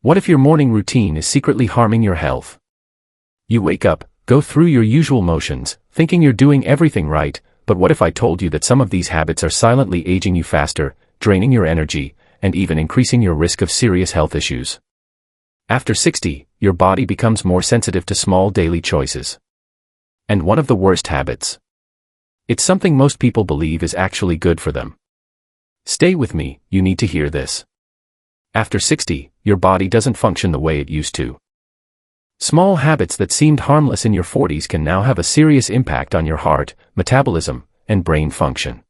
What if your morning routine is secretly harming your health? You wake up, go through your usual motions, thinking you're doing everything right, but what if I told you that some of these habits are silently aging you faster, draining your energy, and even increasing your risk of serious health issues? After 60, your body becomes more sensitive to small daily choices. And one of the worst habits. It's something most people believe is actually good for them. Stay with me, you need to hear this. After 60, your body doesn't function the way it used to. Small habits that seemed harmless in your 40s can now have a serious impact on your heart, metabolism, and brain function.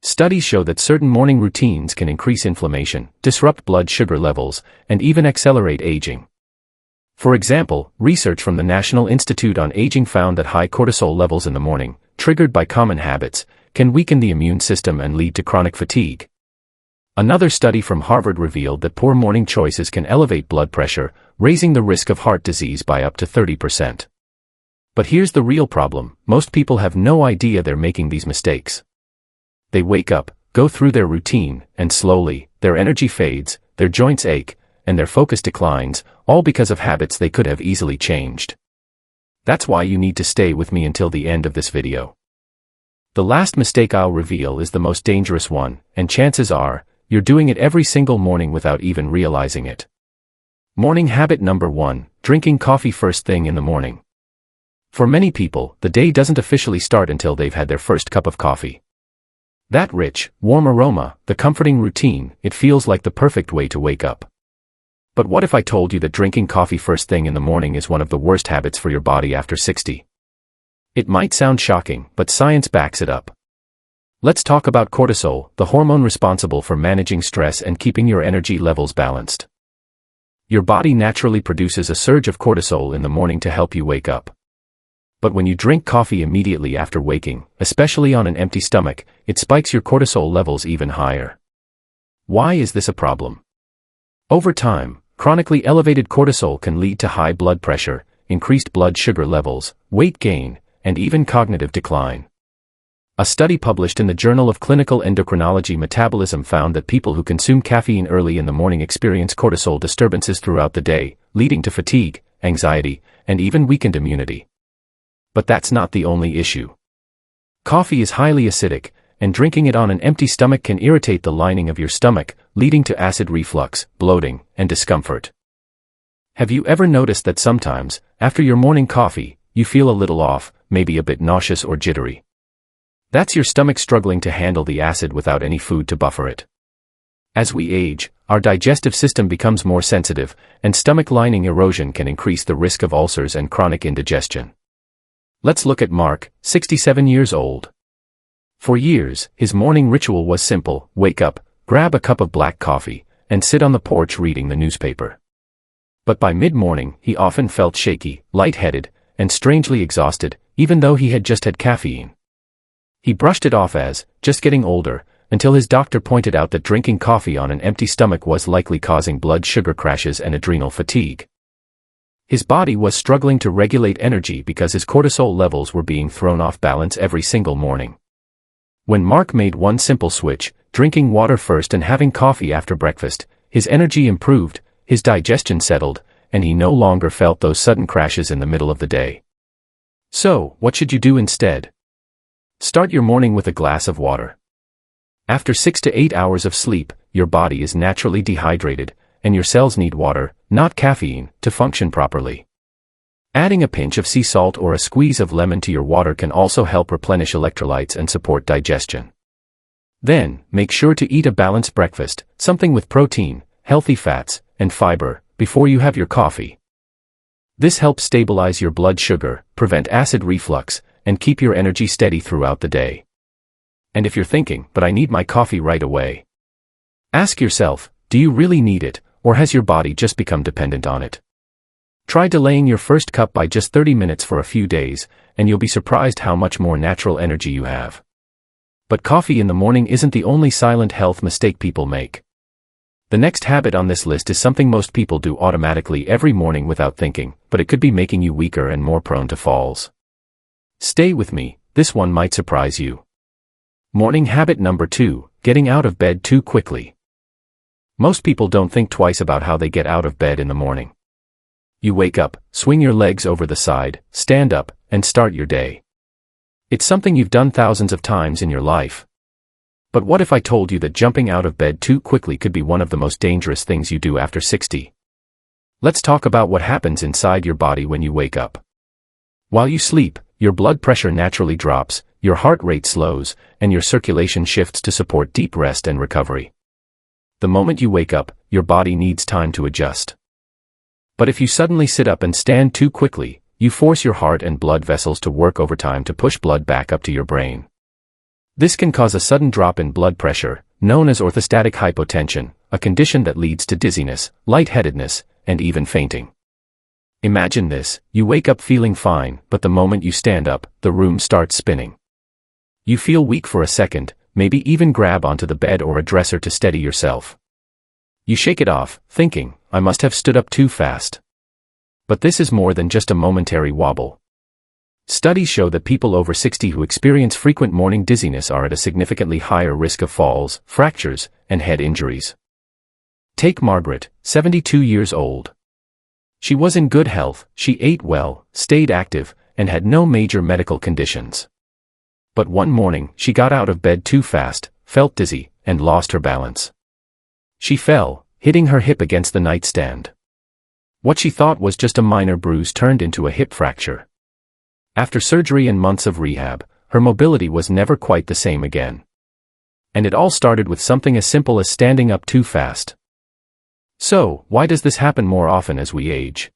Studies show that certain morning routines can increase inflammation, disrupt blood sugar levels, and even accelerate aging. For example, research from the National Institute on Aging found that high cortisol levels in the morning, triggered by common habits, can weaken the immune system and lead to chronic fatigue. Another study from Harvard revealed that poor morning choices can elevate blood pressure, raising the risk of heart disease by up to 30%. But here's the real problem: most people have no idea they're making these mistakes. They wake up, go through their routine, and slowly, their energy fades, their joints ache, and their focus declines, all because of habits they could have easily changed. That's why you need to stay with me until the end of this video. The last mistake I'll reveal is the most dangerous one, and chances are, you're doing it every single morning without even realizing it. Morning habit number 1, drinking coffee first thing in the morning. For many people, the day doesn't officially start until they've had their first cup of coffee. That rich, warm aroma, the comforting routine, it feels like the perfect way to wake up. But what if I told you that drinking coffee first thing in the morning is one of the worst habits for your body after 60? It might sound shocking, but science backs it up. Let's talk about cortisol, the hormone responsible for managing stress and keeping your energy levels balanced. Your body naturally produces a surge of cortisol in the morning to help you wake up. But when you drink coffee immediately after waking, especially on an empty stomach, it spikes your cortisol levels even higher. Why is this a problem? Over time, chronically elevated cortisol can lead to high blood pressure, increased blood sugar levels, weight gain, and even cognitive decline. A study published in the Journal of Clinical Endocrinology Metabolism found that people who consume caffeine early in the morning experience cortisol disturbances throughout the day, leading to fatigue, anxiety, and even weakened immunity. But that's not the only issue. Coffee is highly acidic, and drinking it on an empty stomach can irritate the lining of your stomach, leading to acid reflux, bloating, and discomfort. Have you ever noticed that sometimes, after your morning coffee, you feel a little off, maybe a bit nauseous or jittery? That's your stomach struggling to handle the acid without any food to buffer it. As we age, our digestive system becomes more sensitive, and stomach lining erosion can increase the risk of ulcers and chronic indigestion. Let's look at Mark, 67 years old. For years, his morning ritual was simple: wake up, grab a cup of black coffee, and sit on the porch reading the newspaper. But by mid-morning, he often felt shaky, lightheaded, and strangely exhausted, even though he had just had caffeine. He brushed it off as just getting older, until his doctor pointed out that drinking coffee on an empty stomach was likely causing blood sugar crashes and adrenal fatigue. His body was struggling to regulate energy because his cortisol levels were being thrown off balance every single morning. When Mark made one simple switch, drinking water first and having coffee after breakfast, his energy improved, his digestion settled, and he no longer felt those sudden crashes in the middle of the day. So, what should you do instead? Start your morning with a glass of water. After 6 to 8 hours of sleep, your body is naturally dehydrated, and your cells need water, not caffeine, to function properly. Adding a pinch of sea salt or a squeeze of lemon to your water can also help replenish electrolytes and support digestion. Then, make sure to eat a balanced breakfast, something with protein, healthy fats, and fiber, before you have your coffee. This helps stabilize your blood sugar, prevent acid reflux, and keep your energy steady throughout the day. And if you're thinking, but I need my coffee right away, ask yourself, do you really need it, or has your body just become dependent on it? Try delaying your first cup by just 30 minutes for a few days, and you'll be surprised how much more natural energy you have. But coffee in the morning isn't the only silent health mistake people make. The next habit on this list is something most people do automatically every morning without thinking, but it could be making you weaker and more prone to falls. Stay with me, this one might surprise you. Morning habit number 2, getting out of bed too quickly. Most people don't think twice about how they get out of bed in the morning. You wake up, swing your legs over the side, stand up, and start your day. It's something you've done thousands of times in your life. But what if I told you that jumping out of bed too quickly could be one of the most dangerous things you do after 60? Let's talk about what happens inside your body when you wake up. While you sleep, your blood pressure naturally drops, your heart rate slows, and your circulation shifts to support deep rest and recovery. The moment you wake up, your body needs time to adjust. But if you suddenly sit up and stand too quickly, you force your heart and blood vessels to work overtime to push blood back up to your brain. This can cause a sudden drop in blood pressure, known as orthostatic hypotension, a condition that leads to dizziness, lightheadedness, and even fainting. Imagine this: you wake up feeling fine, but the moment you stand up, the room starts spinning. You feel weak for a second, maybe even grab onto the bed or a dresser to steady yourself. You shake it off, thinking, I must have stood up too fast. But this is more than just a momentary wobble. Studies show that people over 60 who experience frequent morning dizziness are at a significantly higher risk of falls, fractures, and head injuries. Take Margaret, 72 years old. She was in good health, she ate well, stayed active, and had no major medical conditions. But one morning, she got out of bed too fast, felt dizzy, and lost her balance. She fell, hitting her hip against the nightstand. What she thought was just a minor bruise turned into a hip fracture. After surgery and months of rehab, her mobility was never quite the same again. And it all started with something as simple as standing up too fast. So, why does this happen more often as we age?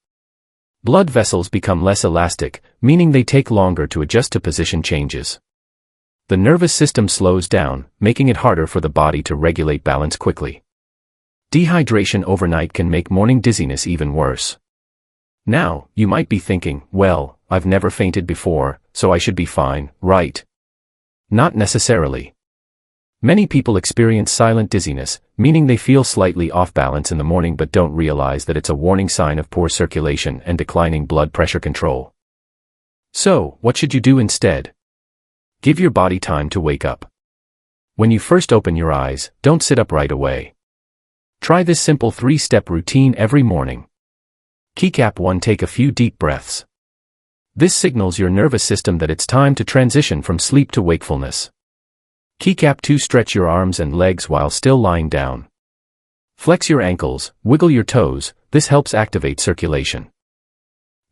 Blood vessels become less elastic, meaning they take longer to adjust to position changes. The nervous system slows down, making it harder for the body to regulate balance quickly. Dehydration overnight can make morning dizziness even worse. Now, you might be thinking, well, I've never fainted before, so I should be fine, right? Not necessarily. Many people experience silent dizziness, meaning they feel slightly off balance in the morning but don't realize that it's a warning sign of poor circulation and declining blood pressure control. So, what should you do instead? Give your body time to wake up. When you first open your eyes, don't sit up right away. Try this simple 3-step routine every morning. Keycap 1. Take a few deep breaths. This signals your nervous system that it's time to transition from sleep to wakefulness. Keycap 2. Stretch your arms and legs while still lying down. Flex your ankles, wiggle your toes, this helps activate circulation.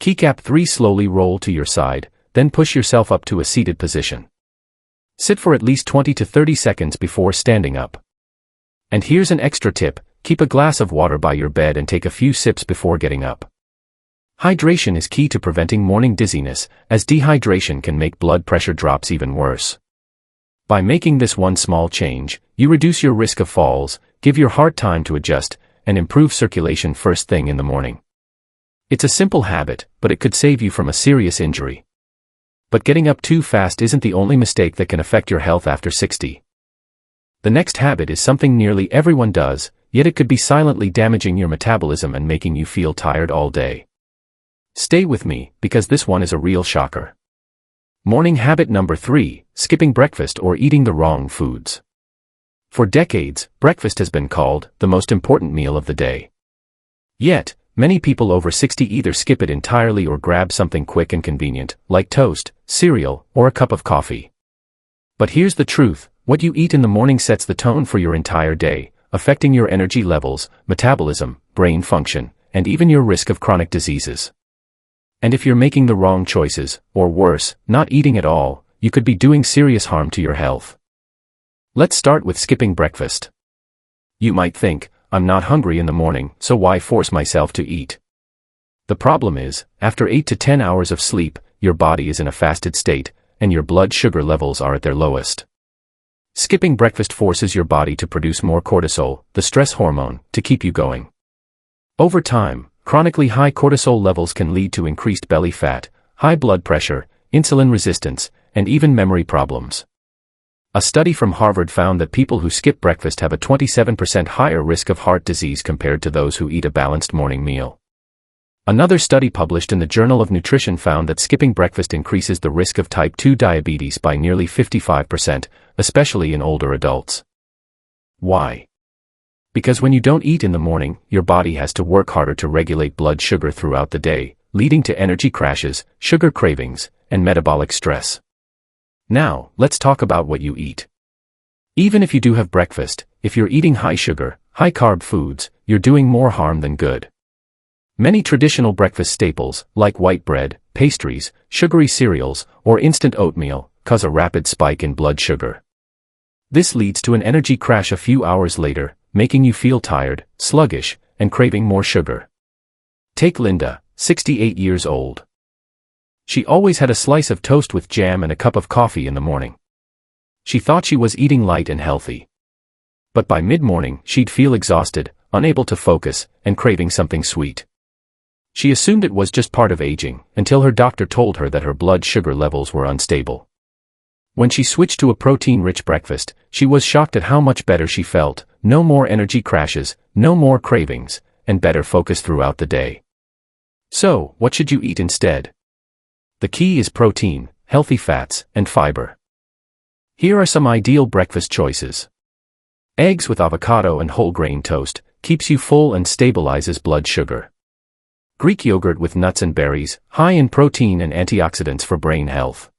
Keycap 3. Slowly roll to your side, then push yourself up to a seated position. Sit for at least 20 to 30 seconds before standing up. And here's an extra tip: keep a glass of water by your bed and take a few sips before getting up. Hydration is key to preventing morning dizziness, as dehydration can make blood pressure drops even worse. By making this one small change, you reduce your risk of falls, give your heart time to adjust, and improve circulation first thing in the morning. It's a simple habit, but it could save you from a serious injury. But getting up too fast isn't the only mistake that can affect your health after 60. The next habit is something nearly everyone does, yet it could be silently damaging your metabolism and making you feel tired all day. Stay with me, because this one is a real shocker. Morning habit number 3, skipping breakfast or eating the wrong foods. For decades, breakfast has been called the most important meal of the day. Yet, many people over 60 either skip it entirely or grab something quick and convenient, like toast, cereal, or a cup of coffee. But here's the truth: what you eat in the morning sets the tone for your entire day, affecting your energy levels, metabolism, brain function, and even your risk of chronic diseases. And if you're making the wrong choices, or worse, not eating at all, you could be doing serious harm to your health. Let's start with skipping breakfast. You might think, I'm not hungry in the morning, so why force myself to eat? The problem is, after 8 to 10 hours of sleep, your body is in a fasted state, and your blood sugar levels are at their lowest. Skipping breakfast forces your body to produce more cortisol, the stress hormone, to keep you going. Over time, chronically high cortisol levels can lead to increased belly fat, high blood pressure, insulin resistance, and even memory problems. A study from Harvard found that people who skip breakfast have a 27% higher risk of heart disease compared to those who eat a balanced morning meal. Another study published in the Journal of Nutrition found that skipping breakfast increases the risk of type 2 diabetes by nearly 55%, especially in older adults. Why? Because when you don't eat in the morning, your body has to work harder to regulate blood sugar throughout the day, leading to energy crashes, sugar cravings, and metabolic stress. Now, let's talk about what you eat. Even if you do have breakfast, if you're eating high sugar, high carb foods, you're doing more harm than good. Many traditional breakfast staples, like white bread, pastries, sugary cereals, or instant oatmeal, cause a rapid spike in blood sugar. This leads to an energy crash a few hours later, making you feel tired, sluggish, and craving more sugar. Take Linda, 68 years old. She always had a slice of toast with jam and a cup of coffee in the morning. She thought she was eating light and healthy. But by mid-morning, she'd feel exhausted, unable to focus, and craving something sweet. She assumed it was just part of aging, until her doctor told her that her blood sugar levels were unstable. When she switched to a protein-rich breakfast, she was shocked at how much better she felt, no more energy crashes, no more cravings, and better focus throughout the day. So, what should you eat instead? The key is protein, healthy fats, and fiber. Here are some ideal breakfast choices. Eggs with avocado and whole grain toast keeps you full and stabilizes blood sugar. Greek yogurt with nuts and berries, high in protein and antioxidants for brain health.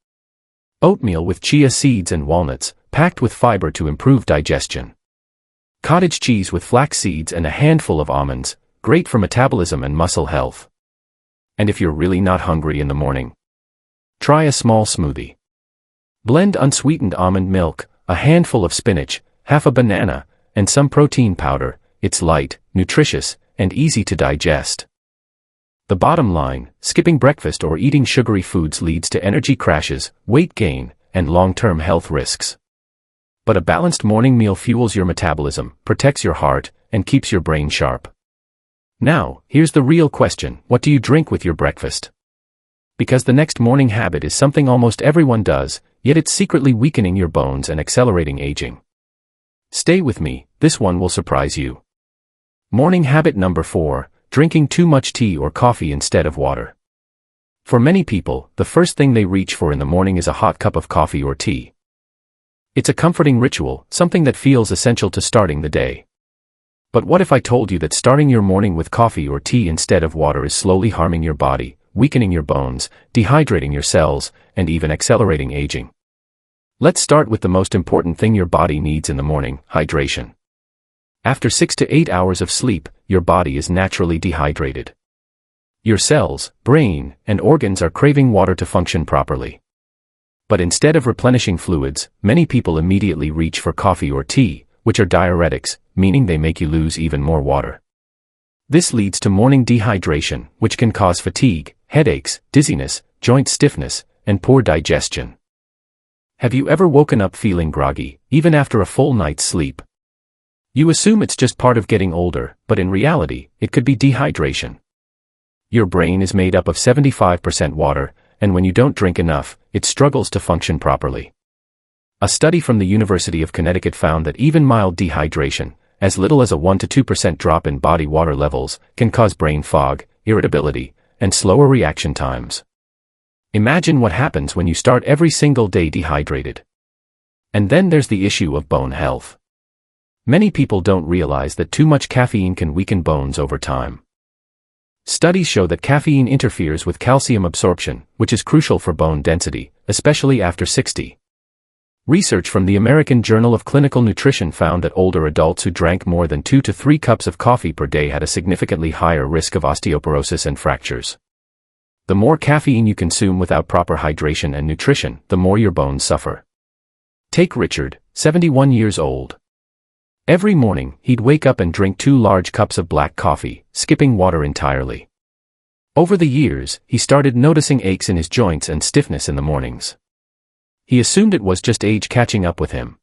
Oatmeal with chia seeds and walnuts, packed with fiber to improve digestion. Cottage cheese with flax seeds and a handful of almonds, great for metabolism and muscle health. And if you're really not hungry in the morning, try a small smoothie. Blend unsweetened almond milk, a handful of spinach, half a banana, and some protein powder. It's light, nutritious, and easy to digest. The bottom line, skipping breakfast or eating sugary foods leads to energy crashes, weight gain, and long-term health risks. But a balanced morning meal fuels your metabolism, protects your heart, and keeps your brain sharp. Now, here's the real question: what do you drink with your breakfast? Because the next morning habit is something almost everyone does, yet it's secretly weakening your bones and accelerating aging. Stay with me, this one will surprise you. Morning habit number 4. Drinking too much tea or coffee instead of water. For many people, the first thing they reach for in the morning is a hot cup of coffee or tea. It's a comforting ritual, something that feels essential to starting the day. But what if I told you that starting your morning with coffee or tea instead of water is slowly harming your body, weakening your bones, dehydrating your cells, and even accelerating aging? Let's start with the most important thing your body needs in the morning: hydration. After 6 to 8 hours of sleep, your body is naturally dehydrated. Your cells, brain, and organs are craving water to function properly. But instead of replenishing fluids, many people immediately reach for coffee or tea, which are diuretics, meaning they make you lose even more water. This leads to morning dehydration, which can cause fatigue, headaches, dizziness, joint stiffness, and poor digestion. Have you ever woken up feeling groggy, even after a full night's sleep? You assume it's just part of getting older, but in reality, it could be dehydration. Your brain is made up of 75% water, and when you don't drink enough, it struggles to function properly. A study from the University of Connecticut found that even mild dehydration, as little as a 1 to 2% drop in body water levels, can cause brain fog, irritability, and slower reaction times. Imagine what happens when you start every single day dehydrated. And then there's the issue of bone health. Many people don't realize that too much caffeine can weaken bones over time. Studies show that caffeine interferes with calcium absorption, which is crucial for bone density, especially after 60. Research from the American Journal of Clinical Nutrition found that older adults who drank more than 2 to 3 cups of coffee per day had a significantly higher risk of osteoporosis and fractures. The more caffeine you consume without proper hydration and nutrition, the more your bones suffer. Take Richard, 71 years old. Every morning, he'd wake up and drink 2 large cups of black coffee, skipping water entirely. Over the years, he started noticing aches in his joints and stiffness in the mornings. He assumed it was just age catching up with him.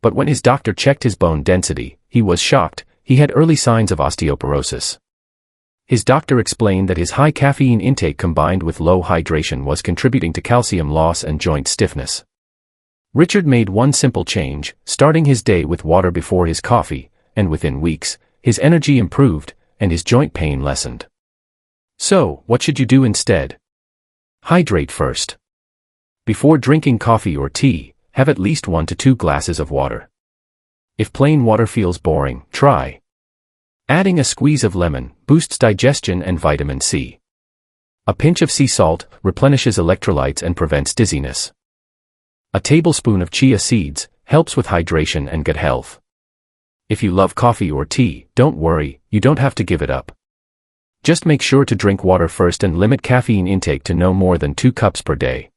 But when his doctor checked his bone density, he was shocked. He had early signs of osteoporosis. His doctor explained that his high caffeine intake combined with low hydration was contributing to calcium loss and joint stiffness. Richard made one simple change, starting his day with water before his coffee, and within weeks, his energy improved, and his joint pain lessened. So, what should you do instead? Hydrate first. Before drinking coffee or tea, have at least 1 to 2 glasses of water. If plain water feels boring, try adding a squeeze of lemon, boosts digestion and vitamin C. A pinch of sea salt replenishes electrolytes and prevents dizziness. A tablespoon of chia seeds helps with hydration and gut health. If you love coffee or tea, don't worry, you don't have to give it up. Just make sure to drink water first and limit caffeine intake to no more than 2 cups per day.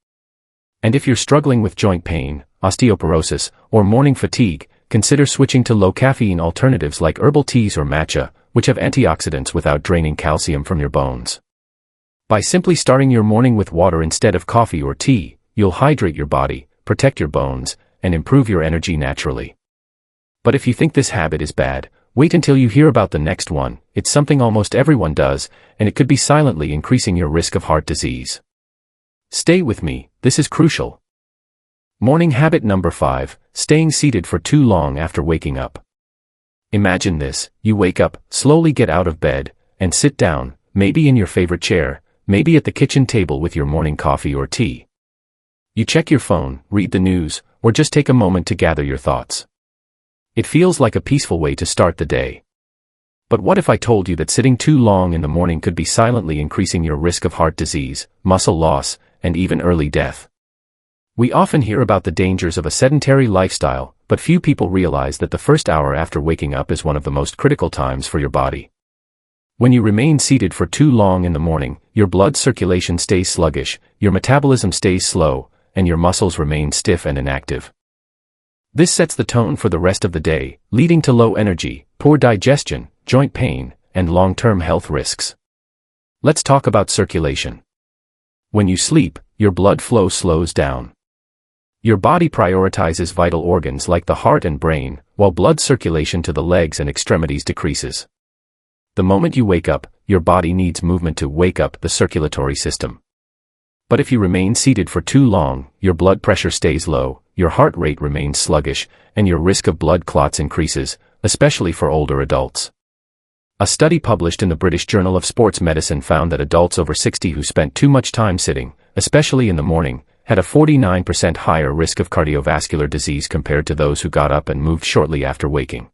And if you're struggling with joint pain, osteoporosis, or morning fatigue, consider switching to low-caffeine alternatives like herbal teas or matcha, which have antioxidants without draining calcium from your bones. By simply starting your morning with water instead of coffee or tea, you'll hydrate your body, protect your bones, and improve your energy naturally. But if you think this habit is bad, wait until you hear about the next one. It's something almost everyone does, and it could be silently increasing your risk of heart disease. Stay with me, this is crucial. Morning habit number 5, staying seated for too long after waking up. Imagine this, you wake up, slowly get out of bed, and sit down, maybe in your favorite chair, maybe at the kitchen table with your morning coffee or tea. You check your phone, read the news, or just take a moment to gather your thoughts. It feels like a peaceful way to start the day. But what if I told you that sitting too long in the morning could be silently increasing your risk of heart disease, muscle loss, and even early death? We often hear about the dangers of a sedentary lifestyle, but few people realize that the first hour after waking up is one of the most critical times for your body. When you remain seated for too long in the morning, your blood circulation stays sluggish, your metabolism stays slow, and your muscles remain stiff and inactive. This sets the tone for the rest of the day, leading to low energy, poor digestion, joint pain, and long-term health risks. Let's talk about circulation. When you sleep, your blood flow slows down. Your body prioritizes vital organs like the heart and brain, while blood circulation to the legs and extremities decreases. The moment you wake up, your body needs movement to wake up the circulatory system. But if you remain seated for too long, your blood pressure stays low, your heart rate remains sluggish, and your risk of blood clots increases, especially for older adults. A study published in the British Journal of Sports Medicine found that adults over 60 who spent too much time sitting, especially in the morning, had a 49% higher risk of cardiovascular disease compared to those who got up and moved shortly after waking.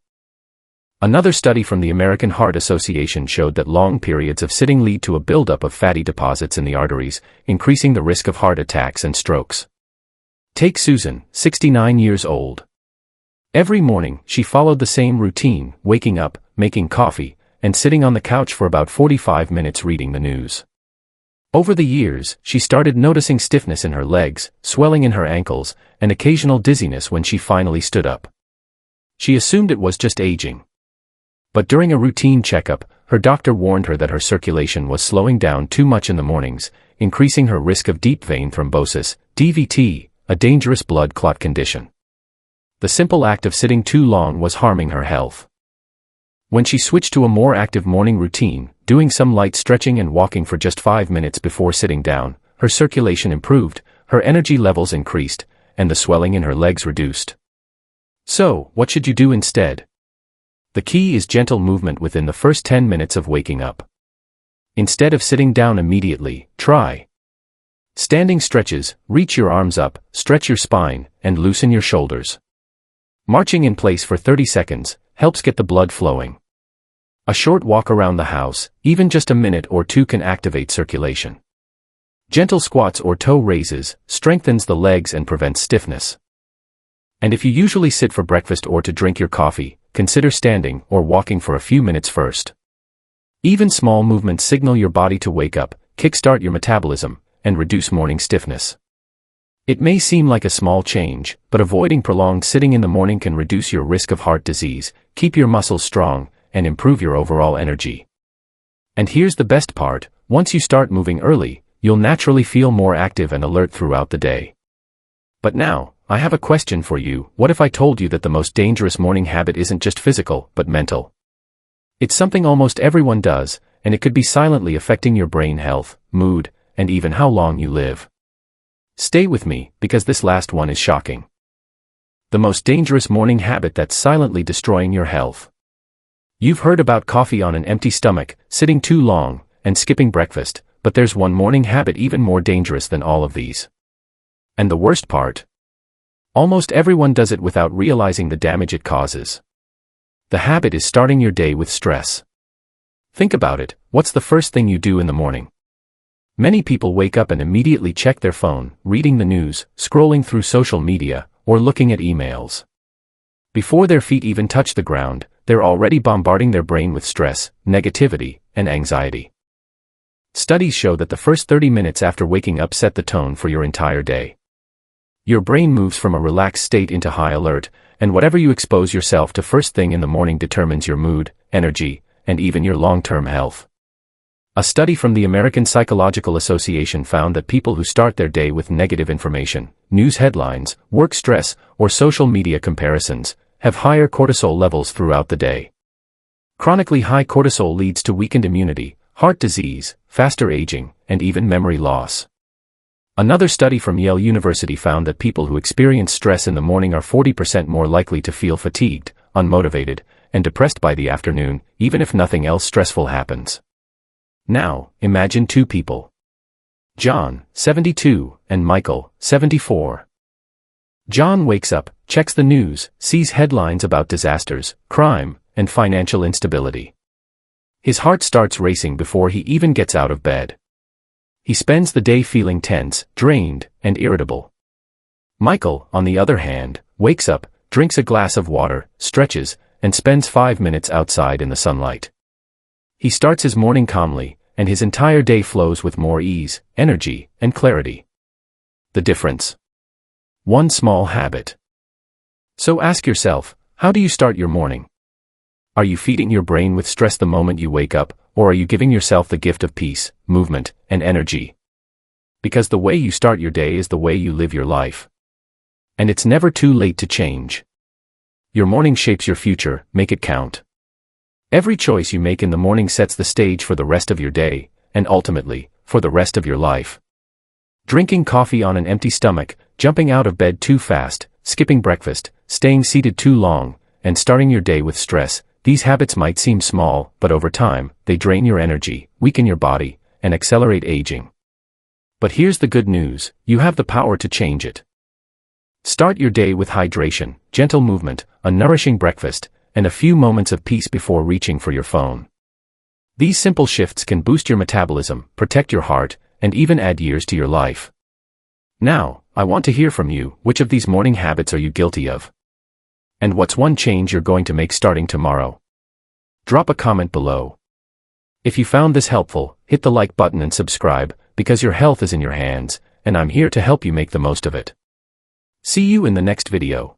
Another study from the American Heart Association showed that long periods of sitting lead to a buildup of fatty deposits in the arteries, increasing the risk of heart attacks and strokes. Take Susan, 69 years old. Every morning, she followed the same routine, waking up, making coffee, and sitting on the couch for about 45 minutes reading the news. Over the years, she started noticing stiffness in her legs, swelling in her ankles, and occasional dizziness when she finally stood up. She assumed it was just aging. But during a routine checkup, her doctor warned her that her circulation was slowing down too much in the mornings, increasing her risk of deep vein thrombosis, DVT, a dangerous blood clot condition. The simple act of sitting too long was harming her health. When she switched to a more active morning routine, doing some light stretching and walking for just 5 minutes before sitting down, her circulation improved, her energy levels increased, and the swelling in her legs reduced. So, what should you do instead? The key is gentle movement within the first 10 minutes of waking up. Instead of sitting down immediately, try standing stretches, reach your arms up, stretch your spine, and loosen your shoulders. Marching in place for 30 seconds helps get the blood flowing. A short walk around the house, even just a minute or 2, can activate circulation. Gentle squats or toe raises strengthens the legs and prevents stiffness. And if you usually sit for breakfast or to drink your coffee, consider standing or walking for a few minutes first. Even small movements signal your body to wake up, kickstart your metabolism, and reduce morning stiffness. It may seem like a small change, but avoiding prolonged sitting in the morning can reduce your risk of heart disease, keep your muscles strong, and improve your overall energy. And here's the best part, once you start moving early, you'll naturally feel more active and alert throughout the day. But now, I have a question for you. What if I told you that the most dangerous morning habit isn't just physical, but mental? It's something almost everyone does, and it could be silently affecting your brain health, mood, and even how long you live. Stay with me, because this last one is shocking. The most dangerous morning habit that's silently destroying your health. You've heard about coffee on an empty stomach, sitting too long, and skipping breakfast, but there's one morning habit even more dangerous than all of these. And the worst part? Almost everyone does it without realizing the damage it causes. The habit is starting your day with stress. Think about it, what's the first thing you do in the morning? Many people wake up and immediately check their phone, reading the news, scrolling through social media, or looking at emails. Before their feet even touch the ground, they're already bombarding their brain with stress, negativity, and anxiety. Studies show that the first 30 minutes after waking up set the tone for your entire day. Your brain moves from a relaxed state into high alert, and whatever you expose yourself to first thing in the morning determines your mood, energy, and even your long-term health. A study from the American Psychological Association found that people who start their day with negative information, news headlines, work stress, or social media comparisons, have higher cortisol levels throughout the day. Chronically high cortisol leads to weakened immunity, heart disease, faster aging, and even memory loss. Another study from Yale University found that people who experience stress in the morning are 40% more likely to feel fatigued, unmotivated, and depressed by the afternoon, even if nothing else stressful happens. Now, imagine two people. John, 72, and Michael, 74. John wakes up, checks the news, sees headlines about disasters, crime, and financial instability. His heart starts racing before he even gets out of bed. He spends the day feeling tense, drained, and irritable. Michael, on the other hand, wakes up, drinks a glass of water, stretches, and spends 5 minutes outside in the sunlight. He starts his morning calmly, and his entire day flows with more ease, energy, and clarity. The difference? One small habit. So ask yourself, how do you start your morning? Are you feeding your brain with stress the moment you wake up, or are you giving yourself the gift of peace, movement, and energy? Because the way you start your day is the way you live your life. And it's never too late to change. Your morning shapes your future, make it count. Every choice you make in the morning sets the stage for the rest of your day, and ultimately, for the rest of your life. Drinking coffee on an empty stomach, jumping out of bed too fast, skipping breakfast, staying seated too long, and starting your day with stress, these habits might seem small, but over time, they drain your energy, weaken your body, and accelerate aging. But here's the good news, you have the power to change it. Start your day with hydration, gentle movement, a nourishing breakfast, and a few moments of peace before reaching for your phone. These simple shifts can boost your metabolism, protect your heart, and even add years to your life. Now, I want to hear from you, which of these morning habits are you guilty of? And what's one change you're going to make starting tomorrow? Drop a comment below. If you found this helpful, hit the like button and subscribe, because your health is in your hands, and I'm here to help you make the most of it. See you in the next video.